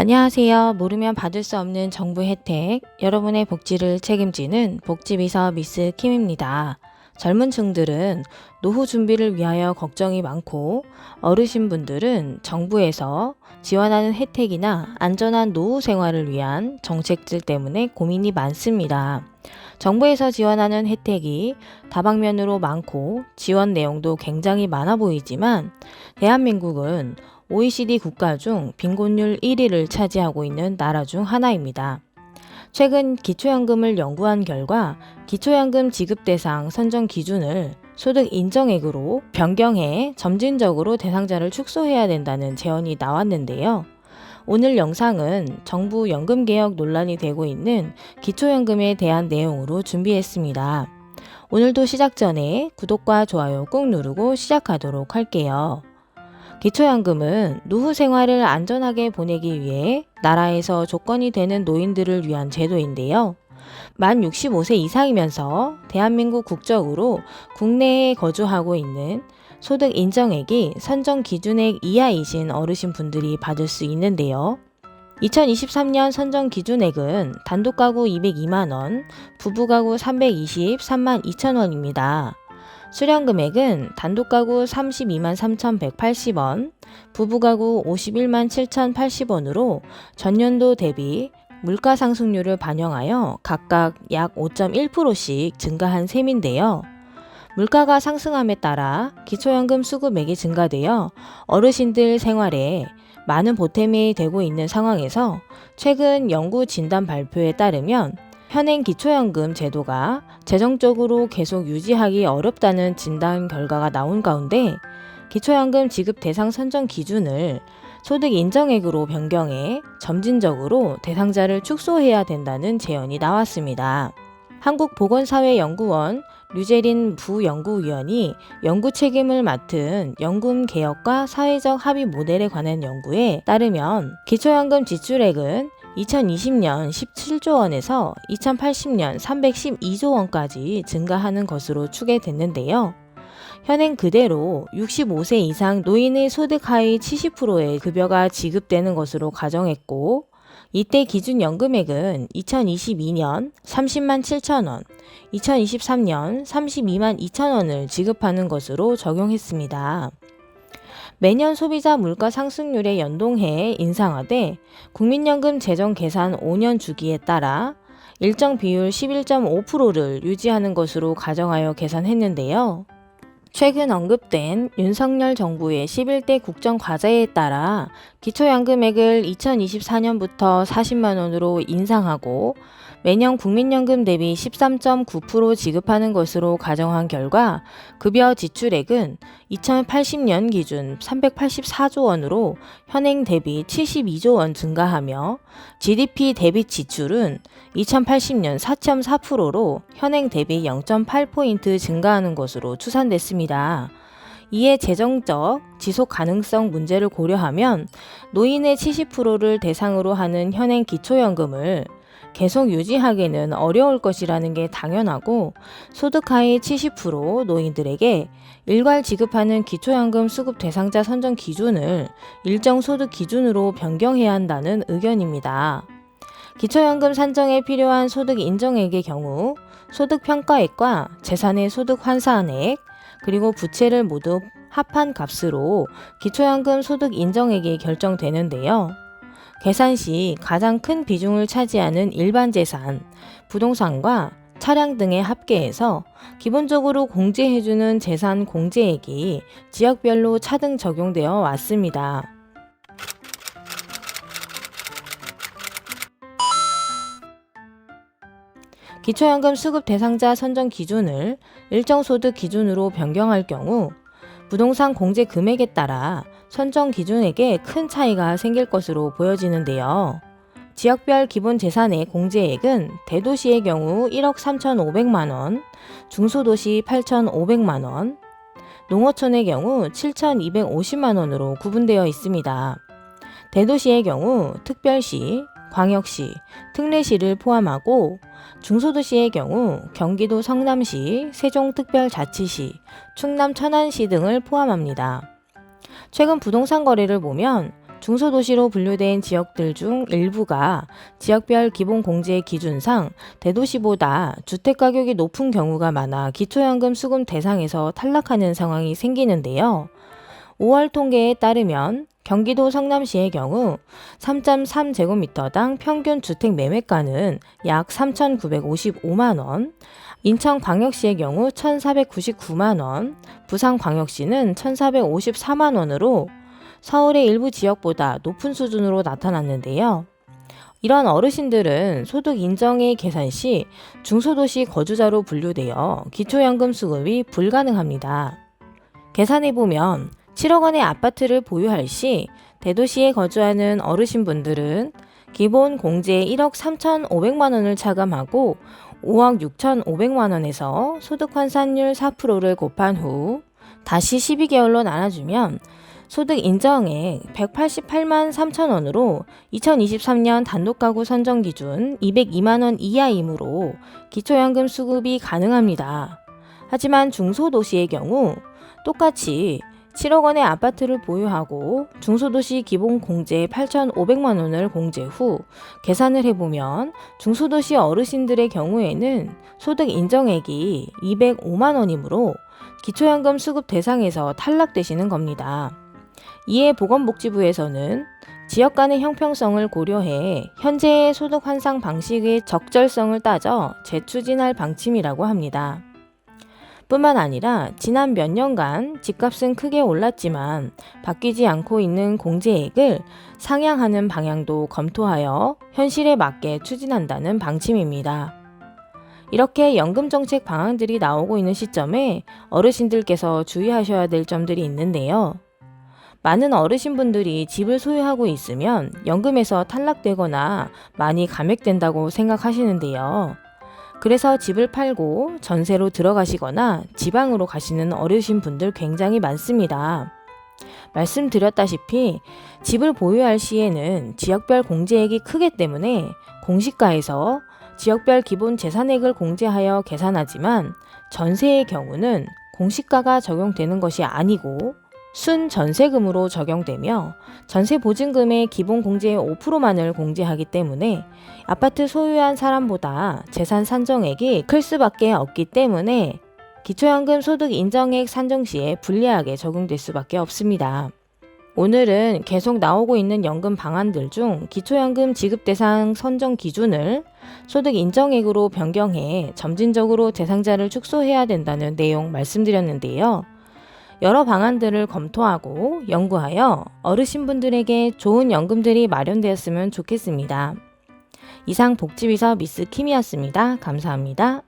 안녕하세요. 모르면 받을 수 없는 정부 혜택, 여러분의 복지를 책임지는 복지비서 미스 킴입니다. 젊은 층들은 노후 준비를 위하여 걱정이 많고 어르신분들은 정부에서 지원하는 혜택이나 안전한 노후 생활을 위한 정책들 때문에 고민이 많습니다. 정부에서 지원하는 혜택이 다방면으로 많고 지원 내용도 굉장히 많아 보이지만 대한민국은 OECD 국가 중 빈곤율 1위를 차지하고 있는 나라 중 하나입니다. 최근 기초연금을 연구한 결과 기초연금 지급 대상 선정 기준을 소득 인정액으로 변경해 점진적으로 대상자를 축소해야 된다는 제언이 나왔는데요. 오늘 영상은 정부 연금개혁 논란이 되고 있는 기초연금에 대한 내용으로 준비했습니다. 오늘도 시작 전에 구독과 좋아요 꾹 누르고 시작하도록 할게요. 기초연금은 노후 생활을 안전하게 보내기 위해 나라에서 조건이 되는 노인들을 위한 제도인데요. 만 65세 이상이면서 대한민국 국적으로 국내에 거주하고 있는 소득 인정액이 선정 기준액 이하이신 어르신 분들이 받을 수 있는데요. 2023년 선정 기준액은 단독가구 202만원, 부부가구 323만 2천원입니다. 수령금액은 단독가구 32만 3,180원, 부부가구 51만 7,080원으로 전년도 대비 물가상승률을 반영하여 각각 약 5.1%씩 증가한 셈인데요. 물가가 상승함에 따라 기초연금 수급액이 증가되어 어르신들 생활에 많은 보탬이 되고 있는 상황에서 최근 연구 진단 발표에 따르면 현행 기초연금 제도가 재정적으로 계속 유지하기 어렵다는 진단 결과가 나온 가운데 기초연금 지급 대상 선정 기준을 소득 인정액으로 변경해 점진적으로 대상자를 축소해야 된다는 제언이 나왔습니다. 한국보건사회연구원 류재린 부연구위원이 연구 책임을 맡은 연금개혁과 사회적 합의 모델에 관한 연구에 따르면 기초연금 지출액은 2020년 17조 원에서 2080년 312조 원까지 증가하는 것으로 추계됐는데요. 현행 그대로 65세 이상 노인의 소득 하위 70%의 급여가 지급되는 것으로 가정했고 이때 기준 연금액은 2022년 30만 7천원, 2023년 32만 2천원을 지급하는 것으로 적용했습니다. 매년 소비자 물가 상승률에 연동해 인상하되 국민연금 재정 계산 5년 주기에 따라 일정 비율 11.5%를 유지하는 것으로 가정하여 계산했는데요. 최근 언급된 윤석열 정부의 11대 국정과제에 따라 기초연금액을 2024년부터 40만 원으로 인상하고 매년 국민연금 대비 13.9% 지급하는 것으로 가정한 결과 급여 지출액은 2080년 기준 384조 원으로 현행 대비 72조 원 증가하며 GDP 대비 지출은 2080년 4.4%로 현행 대비 0.8포인트 증가하는 것으로 추산됐습니다. 이에 재정적 지속 가능성 문제를 고려하면 노인의 70%를 대상으로 하는 현행 기초연금을 계속 유지하기는 어려울 것이라는 게 당연하고 소득 하위 70% 노인들에게 일괄 지급하는 기초연금 수급 대상자 선정 기준을 일정 소득 기준으로 변경해야 한다는 의견입니다. 기초연금 산정에 필요한 소득 인정액의 경우 소득 평가액과 재산의 소득 환산액 그리고 부채를 모두 합한 값으로 기초연금 소득 인정액이 결정되는데요. 계산 시 가장 큰 비중을 차지하는 일반 재산, 부동산과 차량 등의 합계에서 기본적으로 공제해주는 재산 공제액이 지역별로 차등 적용되어 왔습니다. 기초연금 수급 대상자 선정 기준을 일정 소득 기준으로 변경할 경우 부동산 공제 금액에 따라 선정 기준액에 큰 차이가 생길 것으로 보여지는데요. 지역별 기본 재산의 공제액은 대도시의 경우 1억 3,500만원, 중소도시 8,500만원, 농어촌의 경우 7,250만원으로 구분되어 있습니다. 대도시의 경우 특별시, 광역시, 특례시를 포함하고 중소도시의 경우 경기도 성남시, 세종특별자치시, 충남 천안시 등을 포함합니다. 최근 부동산 거래를 보면 중소도시로 분류된 지역들 중 일부가 지역별 기본공제 기준상 대도시보다 주택가격이 높은 경우가 많아 기초연금 수급 대상에서 탈락하는 상황이 생기는데요. 5월 통계에 따르면 경기도 성남시의 경우 3.3제곱미터당 평균 주택 매매가는 약 3,955만원, 인천광역시의 경우 1,499만원, 부산광역시는 1,454만원으로 서울의 일부 지역보다 높은 수준으로 나타났는데요. 이런 어르신들은 소득 인정액 계산 시 중소도시 거주자로 분류되어 기초연금 수급이 불가능합니다. 계산해보면 7억 원의 아파트를 보유할 시 대도시에 거주하는 어르신분들은 기본 공제 1억 3,500만 원을 차감하고 5억 6,500만 원에서 소득 환산율 4%를 곱한 후 다시 12개월로 나눠주면 소득 인정액 188만 3천 원으로 2023년 단독가구 선정 기준 202만 원 이하이므로 기초연금 수급이 가능합니다. 하지만 중소도시의 경우 똑같이 7억 원의 아파트를 보유하고 중소도시 기본 공제 8,500만 원을 공제 후 계산을 해보면 중소도시 어르신들의 경우에는 소득 인정액이 205만 원이므로 기초연금 수급 대상에서 탈락되시는 겁니다. 이에 보건복지부에서는 지역 간의 형평성을 고려해 현재의 소득 환산 방식의 적절성을 따져 재추진할 방침이라고 합니다. 뿐만 아니라 지난 몇 년간 집값은 크게 올랐지만 바뀌지 않고 있는 공제액을 상향하는 방향도 검토하여 현실에 맞게 추진한다는 방침입니다. 이렇게 연금정책 방안들이 나오고 있는 시점에 어르신들께서 주의하셔야 될 점들이 있는데요. 많은 어르신분들이 집을 소유하고 있으면 연금에서 탈락되거나 많이 감액된다고 생각하시는데요. 그래서 집을 팔고 전세로 들어가시거나 지방으로 가시는 어르신분들 굉장히 많습니다. 말씀드렸다시피 집을 보유할 시에는 지역별 공제액이 크기 때문에 공시가에서 지역별 기본 재산액을 공제하여 계산하지만 전세의 경우는 공시가가 적용되는 것이 아니고 순전세금으로 적용되며 전세보증금의 기본 공제의 5%만을 공제하기 때문에 아파트 소유한 사람보다 재산 산정액이 클 수밖에 없기 때문에 기초연금 소득 인정액 산정 시에 불리하게 적용될 수밖에 없습니다. 오늘은 계속 나오고 있는 연금 방안들 중 기초연금 지급 대상 선정 기준을 소득 인정액으로 변경해 점진적으로 대상자를 축소해야 된다는 내용 말씀드렸는데요. 여러 방안들을 검토하고 연구하여 어르신분들에게 좋은 연금들이 마련되었으면 좋겠습니다. 이상 복지비서 미스 킴이었습니다. 감사합니다.